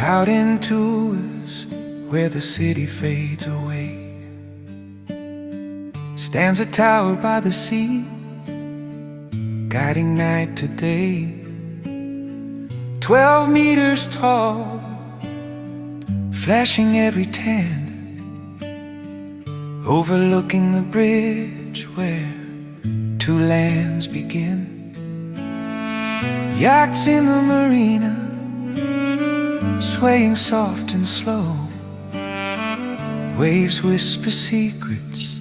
Out in Tuas, where the city fades away, stands a tower by the sea, guiding night to day. 12 meters tall, flashing every 10, overlooking the bridge where two lands begin. Yachts in the marina, swaying soft and slow. Waves whisper secrets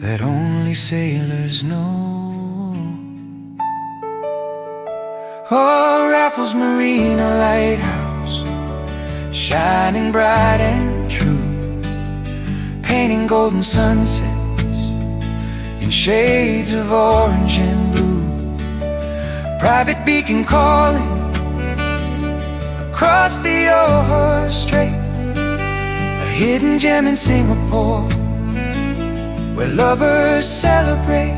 that only sailors know. Oh, Raffles Marina Lighthouse, shining bright and true, painting golden sunsets in shades of orange and blue. Private beacon calling across the Johor Straits, a hidden gem in Singapore where lovers celebrate.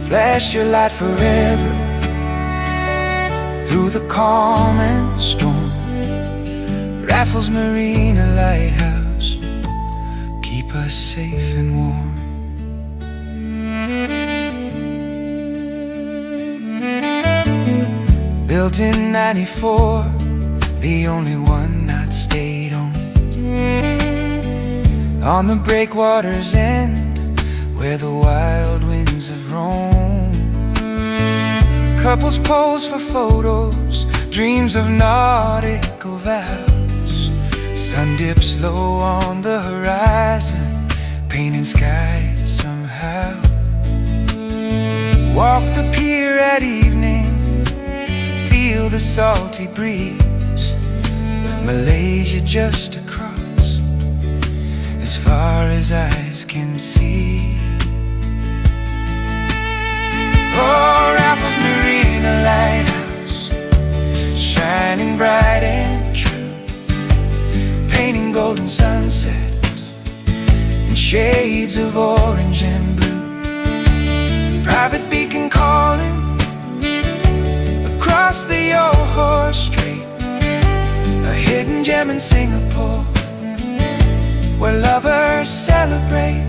Flash your light forever through the calm and storm. Raffles Marina Lighthouse, keep us safe and warm. Built in '94, the only one not state-owned, on the breakwater's end, where the wild winds have roamed. Couples pose for photos, dreams of nautical vows. Sun dips low on the horizon, painting skies somehow. Walk the pier at evening, feel the salty breeze. Malaysia just across, as far as eyes can see. Oh, Raffles Marina Lighthouse, shining bright and true, painting golden sunsets in shades of orange and blue. Private beacon calling across the Johor Straits, a hidden gem in Singapore where lovers celebrate.